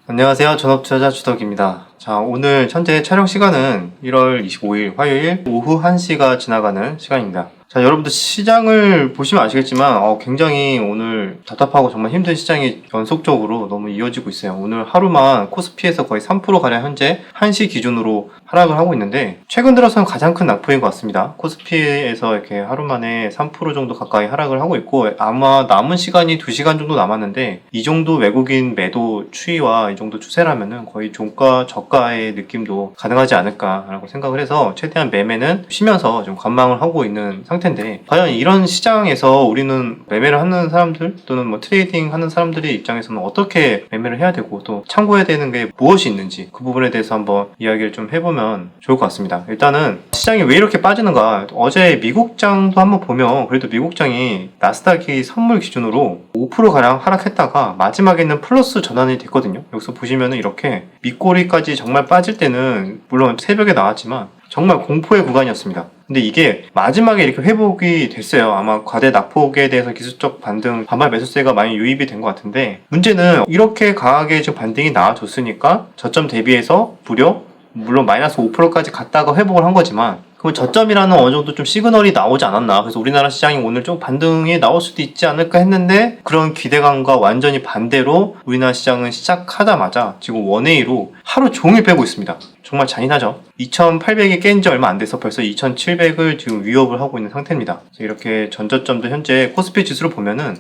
안녕하세요. 전업투자자 주덕입니다. 자, 오늘 현재 촬영 시간은 1월 25일 화요일 오후 1시가 지나가는 시간입니다. 자, 여러분들 시장을 보시면 아시겠지만 굉장히 오늘 답답하고 정말 힘든 시장이 연속적으로 너무 이어지고 있어요. 오늘 하루만 코스피에서 거의 3%가량 현재 1시 기준으로 하락을 하고 있는데, 최근 들어서는 가장 큰 낙폭인 것 같습니다. 코스피에서 이렇게 하루 만에 3% 정도 가까이 하락을 하고 있고, 아마 남은 시간이 2시간 정도 남았는데, 이 정도 외국인 매도 추이와 이 정도 추세라면은 거의 종가 저가의 느낌도 가능하지 않을까라고 생각을 해서 최대한 매매는 쉬면서 좀 관망을 하고 있는 상태인데, 과연 이런 시장에서 우리는 매매를 하는 사람들 또는 뭐 트레이딩 하는 사람들의 입장에서는 어떻게 매매를 해야 되고 또 참고해야 되는 게 무엇이 있는지, 그 부분에 대해서 한번 이야기를 좀 해보면 좋을 것 같습니다. 일단은 시장이 왜 이렇게 빠지는가, 어제 미국장도 한번 보면 그래도 미국장이 나스닥이 선물 기준으로 5%가량 하락했다가 마지막에는 플러스 전환이 됐거든요. 여기서 보시면은 이렇게 밑꼬리까지 정말 빠질 때는 물론 새벽에 나왔지만 정말 공포의 구간이었습니다. 근데 이게 마지막에 이렇게 회복이 됐어요. 아마 과대 낙폭에 대해서 기술적 반등, 반발 매수세가 많이 유입이 된 것 같은데, 문제는 이렇게 강하게 지금 반등이 나와줬으니까 저점 대비해서 물론 마이너스 5%까지 갔다가 회복을 한 거지만, 그럼 저점이라는 어느 정도 좀 시그널이 나오지 않았나. 그래서 우리나라 시장이 오늘 좀 반등이 나올 수도 있지 않을까 했는데, 그런 기대감과 완전히 반대로 우리나라 시장은 시작하자마자 지금 원웨이로 하루 종일 빼고 있습니다. 정말 잔인하죠. 2800이 깬 지 얼마 안 돼서 벌써 2700을 지금 위협을 하고 있는 상태입니다. 그래서 이렇게 전저점도 현재 코스피 지수를 보면은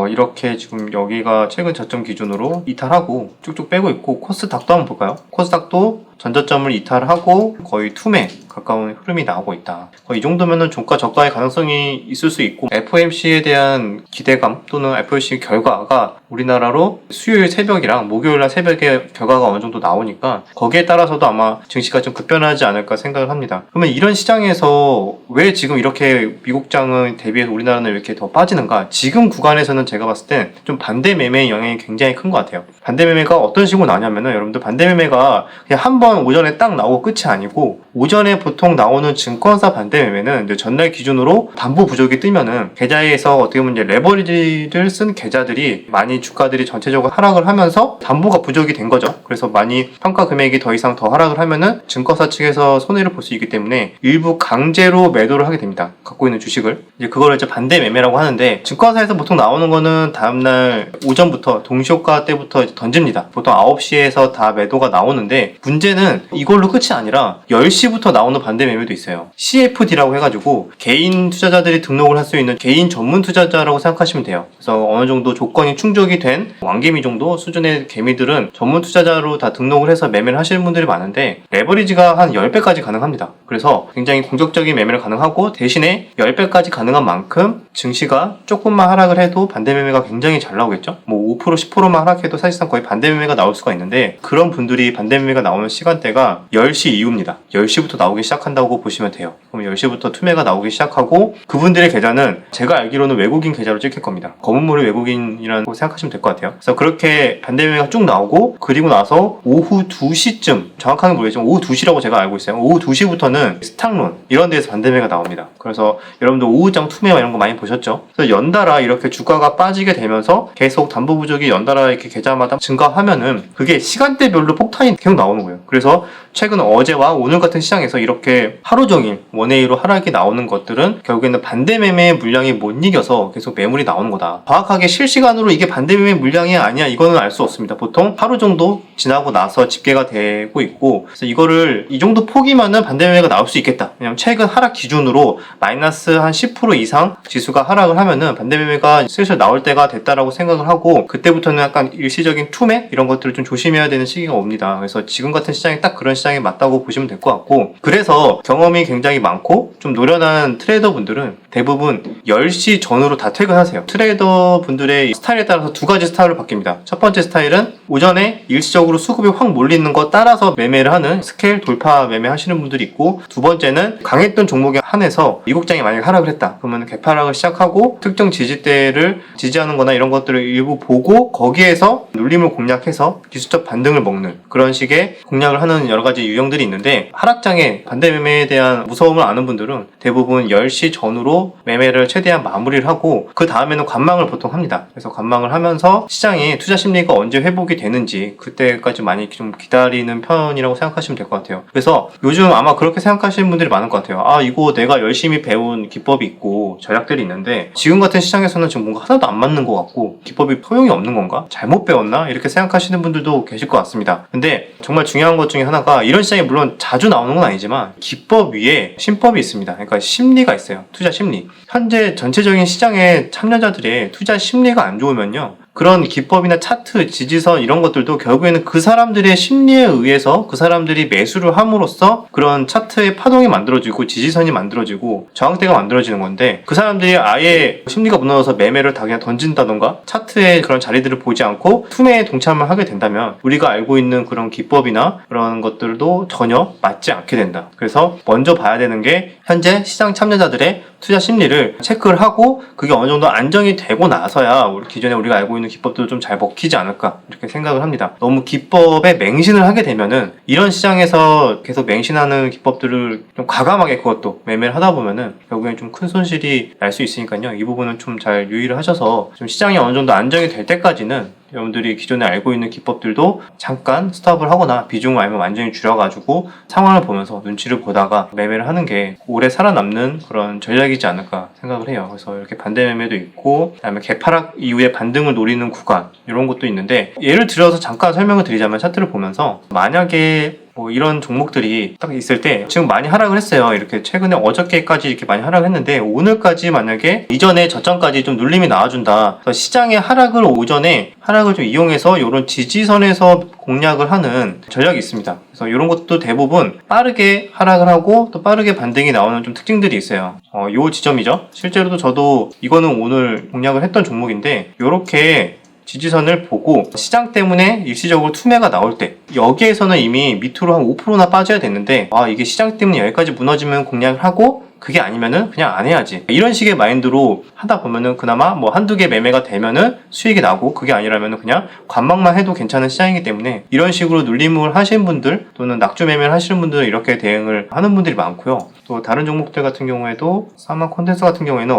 이렇게 지금 여기가 최근 저점 기준으로 이탈하고 쭉쭉 빼고 있고, 코스닥도 한번 볼까요? 코스닥도 전저점을 이탈하고 거의 투매 가까운 흐름이 나오고 있다. 이 정도면은 종가 저가의 가능성이 있을 수 있고, FOMC에 대한 기대감 또는 FOMC 결과가 우리나라로 수요일 새벽이랑 목요일날 새벽에 결과가 어느 정도 나오니까 거기에 따라서도 아마 증시가 좀 급변하지 않을까 생각을 합니다. 그러면 이런 시장에서 왜 지금 이렇게 미국장은 대비해서 우리나라는 왜 이렇게 더 빠지는가? 지금 구간에서는 제가 봤을 땐 좀 반대 매매의 영향이 굉장히 큰 것 같아요. 반대 매매가 어떤 식으로 나냐면은, 여러분들 반대 매매가 그냥 한번 오전에 딱 나오고 끝이 아니고, 오전에 보통 나오는 증권사 반대 매매는 이제 전날 기준으로 담보 부족이 뜨면은 계좌에서 어떻게 보면 이제 레버리지를 쓴 계좌들이 많이 주가들이 전체적으로 하락을 하면서 담보가 부족이 된 거죠. 그래서 많이 평가 금액이 더 이상 더 하락을 하면은 증권사 측에서 손해를 볼 수 있기 때문에 일부 강제로 매도를 하게 됩니다. 갖고 있는 주식을. 이제 그거를 이제 반대 매매라고 하는데, 증권사에서 보통 나오는 거는 다음날 오전부터 동시효과 때부터 이제 던집니다. 보통 9시에서 다 매도가 나오는데, 문제는 이걸로 끝이 아니라 10시부터 나오는 반대 매매도 있어요. CFD라고 해가지고 개인 투자자들이 등록을 할 수 있는 개인 전문 투자자라고 생각하시면 돼요. 그래서 어느 정도 조건이 충족이 된 왕개미 정도 수준의 개미들은 전문 투자자로 다 등록을 해서 매매를 하시는 분들이 많은데, 레버리지가 한 10배까지 가능합니다. 그래서 굉장히 공격적인 매매를 가능하고, 대신에 10배까지 가능한 만큼 증시가 조금만 하락을 해도 반대 매매가 굉장히 잘 나오겠죠. 뭐 5% 10%만 하락해도 사실상 거의 반대 매매가 나올 수가 있는데, 그런 분들이 반대 매매가 나오는 시간대가 10시 이후입니다. 10시부터 나오기 시작한다고 보시면 돼요. 그럼 10시부터 투매가 나오기 시작하고, 그분들의 계좌는 제가 알기로는 외국인 계좌로 찍힐 겁니다. 검은물의 외국인이라고 생각하시면 될 것 같아요. 그래서 그렇게 반대 매매가 쭉 나오고, 그리고 나서 오후 2시쯤, 정확하게 모르겠지만 오후 2시라고 제가 알고 있어요. 오후 2시부터는 스탁론 이런 데에서 반대 매매가 나옵니다. 그래서 여러분들 오후장 투매와 이런 거 많이 보셨죠? 그래서 연달아 이렇게 주가가 빠지게 되면서 계속 담보 부족이 연달아 이렇게 계좌마다 증가하면은 그게 시간대별로 폭탄이 계속 나오는 거예요. 그래서 최근 어제와 오늘 같은 시장에서 이렇게 하루 종일 원웨이로 하락이 나오는 것들은 결국에는 반대 매매의 물량이 못 이겨서 계속 매물이 나오는 거다. 정확하게 실시간으로 이게 반대 매매 물량이 아니야, 이거는 알 수 없습니다. 보통 하루 정도 지나고 나서 집계가 되고 있고, 그래서 이거를 이 정도 폭이면은 반대 매매가 나올 수 있겠다. 왜냐면 최근 하락 기준으로 마이너스 한 10% 이상 지수가 하락을 하면은 반대 매매가 슬슬 나올 때가 됐다라고 생각을 하고, 그때부터는 약간 일시적인 투매 이런 것들을 좀 조심해야 되는 시기가 옵니다. 그래서 지금 같은 시장이 딱 그런 시장에 맞다고 보시면 될 것 같고, 그래서 경험이 굉장히 많고 좀 노련한 트레이더 분들은 대부분 10시 전후로 다 퇴근하세요. 트레이더 분들의 스타일에 따라서 두 가지 스타일로 바뀝니다. 첫 번째 스타일은 오전에 일시적으로 수급이 확 몰리는 거 따라서 매매를 하는 스케일 돌파 매매 하시는 분들이 있고, 두 번째는 강했던 종목에 한해서 미국장이 만약에 하락을 했다 그러면 개파락을 시작하고 특정 지지대를 지지하는 거나 이런 것들을 일부 보고 거기에서 눌림을 공략해서 기술적 반등을 먹는 그런 식의 공략을 하는 여러 가지 유형들이 있는데, 하락장에 반대 매매에 대한 무서움을 아는 분들은 대부분 10시 전후로 정도 매매를 최대한 마무리를 하고 그 다음에는 관망을 보통 합니다. 그래서 관망을 하면서 시장이 투자 심리가 언제 회복이 되는지 그때까지 많이 좀 기다리는 편이라고 생각하시면 될 것 같아요. 그래서 요즘 아마 그렇게 생각하시는 분들이 많을 것 같아요. 아, 이거 내가 열심히 배운 기법이 있고 전략들이 있는데 지금 같은 시장에서는 지금 뭔가 하나도 안 맞는 것 같고 기법이 소용이 없는 건가? 잘못 배웠나? 이렇게 생각하시는 분들도 계실 것 같습니다. 근데 정말 중요한 것 중에 하나가 이런 시장이 물론 자주 나오는 건 아니지만 기법 위에 신법이 있습니다. 그러니까 심리가 있어요. 투자 심리. 현재 전체적인 시장의 참여자들의 투자 심리가 안 좋으면요. 그런 기법이나 차트, 지지선 이런 것들도 결국에는 그 사람들의 심리에 의해서 그 사람들이 매수를 함으로써 그런 차트의 파동이 만들어지고 지지선이 만들어지고 저항대가 만들어지는 건데 그 사람들이 아예 심리가 무너져서 매매를 다 그냥 던진다던가 차트의 그런 자리들을 보지 않고 투매에 동참을 하게 된다면 우리가 알고 있는 그런 기법이나 그런 것들도 전혀 맞지 않게 된다. 그래서 먼저 봐야 되는 게 현재 시장 참여자들의 투자 심리를 체크를 하고 그게 어느 정도 안정이 되고 나서야 기존에 우리가 알고 있는 기법도 좀 잘 먹히지 않을까 이렇게 생각을 합니다. 너무 기법에 맹신을 하게 되면은 이런 시장에서 계속 맹신하는 기법들을 좀 과감하게 그것도 매매를 하다 보면은 결국엔 좀 큰 손실이 날 수 있으니까요. 이 부분은 좀 잘 유의를 하셔서 좀 시장이 어느 정도 안정이 될 때까지는 여러분들이 기존에 알고 있는 기법들도 잠깐 스톱을 하거나 비중을 아니면 완전히 줄여가지고 상황을 보면서 눈치를 보다가 매매를 하는 게 오래 살아남는 그런 전략이지 않을까 생각을 해요. 그래서 이렇게 반대 매매도 있고 그다음에 개파락 이후에 반등을 노리는 구간 이런 것도 있는데 예를 들어서 잠깐 설명을 드리자면 차트를 보면서 만약에 뭐 이런 종목들이 딱 있을 때 지금 많이 하락을 했어요. 이렇게 최근에 어저께까지 이렇게 많이 하락을 했는데 오늘까지 만약에 이전에 저점까지 좀 눌림이 나와준다. 그래서 시장의 하락을 오전에 하락을 좀 이용해서 이런 지지선에서 공략을 하는 전략이 있습니다. 그래서 이런 것도 대부분 빠르게 하락을 하고 또 빠르게 반등이 나오는 좀 특징들이 있어요. 요 지점이죠. 실제로도 저도 이거는 오늘 공략을 했던 종목인데 이렇게 지지선을 보고 시장 때문에 일시적으로 투매가 나올 때 여기에서는 이미 밑으로 한 5%나 빠져야 되는데 이게 시장 때문에 여기까지 무너지면 공략을 하고 그게 아니면은 그냥 안 해야지 이런 식의 마인드로 하다 보면은 그나마 뭐 한두 개 매매가 되면은 수익이 나고 그게 아니라면은 그냥 관망만 해도 괜찮은 시장이기 때문에 이런 식으로 눌림을 하시는 분들 또는 낙주 매매를 하시는 분들은 이렇게 대응을 하는 분들이 많고요. 또 다른 종목들 같은 경우에도 사마 콘텐츠 같은 경우에는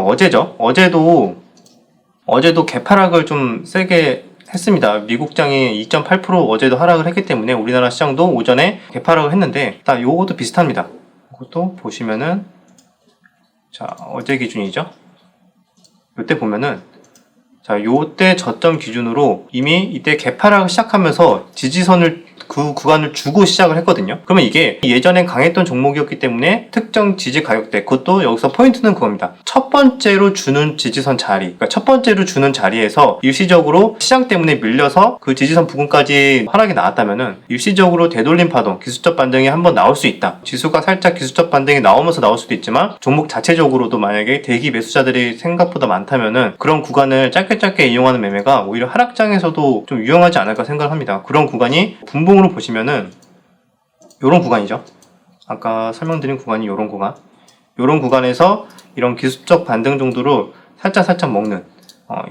어제도 개파락을 좀 세게 했습니다. 미국장이 2.8% 어제도 하락을 했기 때문에 우리나라 시장도 오전에 개파락을 했는데 딱 요것도 비슷합니다. 이것도 보시면은 자 어제 기준이죠. 이때 보면은 자 요때 저점 기준으로 이미 이때 개파락을 시작하면서 지지선을 그 구간을 주고 시작을 했거든요. 그러면 이게 예전엔 강했던 종목이었기 때문에 특정 지지 가격대 그것도 여기서 포인트는 그겁니다. 첫 번째로 주는 지지선 자리 그러니까 첫 번째로 주는 자리에서 일시적으로 시장 때문에 밀려서 그 지지선 부근까지 하락이 나왔다면은 일시적으로 되돌림 파동 기술적 반등이 한번 나올 수 있다. 지수가 살짝 기술적 반등이 나오면서 나올 수도 있지만 종목 자체적으로도 만약에 대기 매수자들이 생각보다 많다면은 그런 구간을 짧게 이용하는 매매가 오히려 하락장에서도 좀 유용하지 않을까 생각을 합니다. 그런 구간이 분봉으로 보시면은 요런 구간이죠. 아까 설명드린 구간이 요런 구간에서 이런 기술적 반등 정도로 살짝 먹는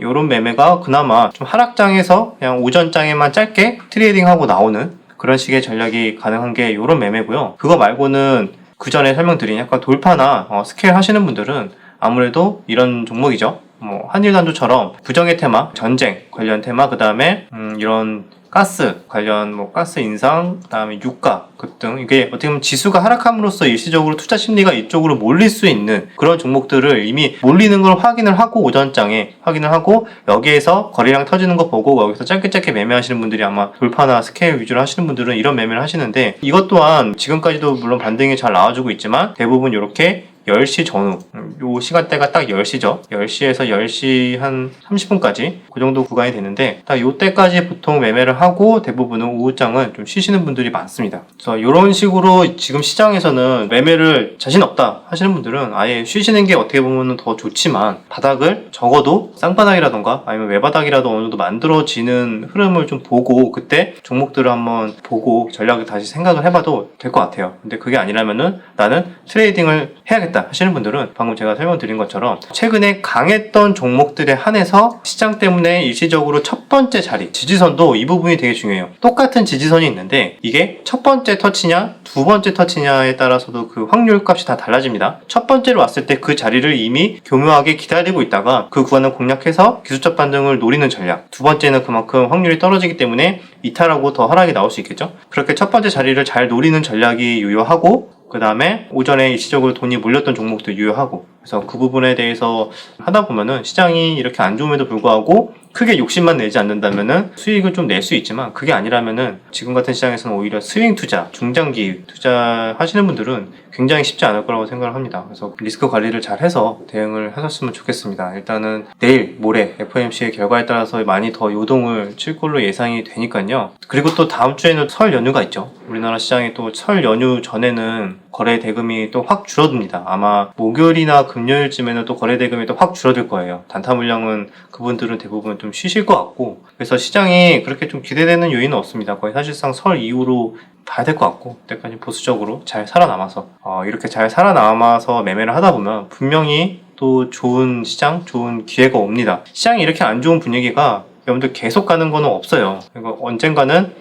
요런 매매가 그나마 좀 하락장에서 그냥 오전장에만 짧게 트레이딩하고 나오는 그런 식의 전략이 가능한 게 요런 매매고요. 그거 말고는 그 전에 설명드린 약간 돌파나 스케일 하시는 분들은 아무래도 이런 종목이죠. 뭐 한일단조처럼 부정의 테마, 전쟁 관련 테마, 그 다음에 이런 가스 관련 뭐 가스 인상, 그다음에 유가 급등 이게 어떻게 보면 지수가 하락함으로써 일시적으로 투자 심리가 이쪽으로 몰릴 수 있는 그런 종목들을 이미 몰리는 걸 확인을 하고 오전장에 확인을 하고 여기에서 거래량 터지는 거 보고 여기서 짧게 매매하시는 분들이 아마 돌파나 스케일 위주로 하시는 분들은 이런 매매를 하시는데 이것 또한 지금까지도 물론 반등이 잘 나와주고 있지만 대부분 이렇게 10시 전후 요 시간대가 딱 10시죠. 10시에서 10시 한 30분까지 그 정도 구간이 되는데 딱 요때까지 보통 매매를 하고 대부분은 오후장은 좀 쉬시는 분들이 많습니다. 그래서 이런 식으로 지금 시장에서는 매매를 자신 없다 하시는 분들은 아예 쉬시는 게 어떻게 보면 더 좋지만 바닥을 적어도 쌍바닥이라던가 아니면 외바닥이라도 어느 정도 만들어지는 흐름을 좀 보고 그때 종목들을 한번 보고 전략을 다시 생각을 해봐도 될 것 같아요. 근데 그게 아니라면은 나는 트레이딩을 해야겠다 좋겠다 하시는 분들은 방금 제가 설명드린 것처럼 최근에 강했던 종목들에 한해서 시장 때문에 일시적으로 첫 번째 자리, 지지선도 이 부분이 되게 중요해요. 똑같은 지지선이 있는데 이게 첫 번째 터치냐 두 번째 터치냐에 따라서도 그 확률 값이 다 달라집니다. 첫 번째로 왔을 때 그 자리를 이미 교묘하게 기다리고 있다가 그 구간을 공략해서 기술적 반등을 노리는 전략, 두 번째는 그만큼 확률이 떨어지기 때문에 이탈하고 더 하락이 나올 수 있겠죠. 그렇게 첫 번째 자리를 잘 노리는 전략이 유효하고, 그 다음에 오전에 일시적으로 돈이 몰렸던 종목도 유효하고, 그래서 그 부분에 대해서 하다 보면은 시장이 이렇게 안 좋음에도 불구하고 크게 욕심만 내지 않는다면은 수익을 좀 낼 수 있지만, 그게 아니라면은 지금 같은 시장에서는 오히려 스윙 투자, 중장기 투자 하시는 분들은 굉장히 쉽지 않을 거라고 생각을 합니다. 그래서 리스크 관리를 잘 해서 대응을 하셨으면 좋겠습니다. 일단은 내일 모레 FOMC의 결과에 따라서 많이 더 요동을 칠 걸로 예상이 되니까요. 그리고 또 다음 주에는 설 연휴가 있죠. 우리나라 시장이 또 설 연휴 전에는 거래 대금이 또 확 줄어듭니다. 아마 목요일이나 금요일쯤에는 또 거래 대금이 또 확 줄어들 거예요. 단타 물량은 그분들은 대부분 좀 쉬실 것 같고, 그래서 시장이 그렇게 좀 기대되는 요인은 없습니다. 거의 사실상 설 이후로 봐야 될 것 같고, 그때까지 보수적으로 잘 살아남아서 이렇게 잘 살아남아서 매매를 하다 보면 분명히 또 좋은 시장, 좋은 기회가 옵니다. 시장이 이렇게 안 좋은 분위기가 여러분들 계속 가는 거는 없어요. 그러니까 언젠가는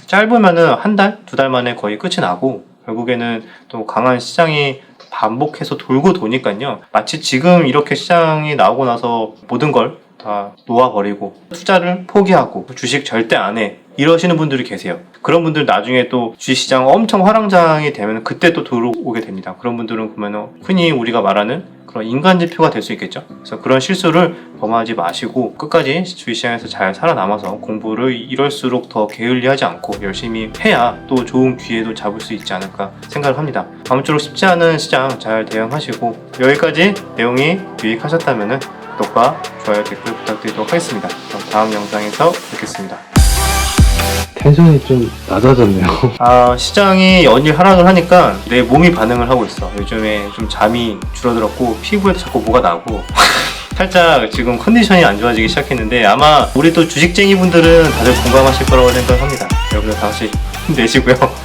짧으면은 한 달, 두 달 만에 거의 끝이 나고, 결국에는 또 강한 시장이 반복해서 돌고 도니까요. 마치 지금 이렇게 시장이 나오고 나서 모든 걸 다 놓아버리고 투자를 포기하고 주식 절대 안 해, 이러시는 분들이 계세요. 그런 분들 나중에 또 주식시장 엄청 화랑장이 되면 그때 또 들어오게 됩니다. 그런 분들은 그러면 흔히 우리가 말하는 그런 인간지표가 될 수 있겠죠. 그래서 그런 실수를 범하지 마시고 끝까지 주식시장에서 잘 살아남아서 공부를 이럴수록 더 게을리하지 않고 열심히 해야 또 좋은 기회도 잡을 수 있지 않을까 생각을 합니다. 아무쪼록 쉽지 않은 시장 잘 대응하시고, 여기까지 내용이 유익하셨다면 구독과 좋아요, 댓글 부탁드리도록 하겠습니다. 그럼 다음 영상에서 뵙겠습니다. 텐션이 좀 낮아졌네요. 시장이 연일 하락을 하니까 내 몸이 반응을 하고 있어. 요즘에 좀 잠이 줄어들었고 피부에도 자꾸 뭐가 나고 살짝 지금 컨디션이 안 좋아지기 시작했는데, 아마 우리 또 주식쟁이 분들은 다들 공감하실 거라고 생각합니다. 여러분들 다 같이 힘내시고요.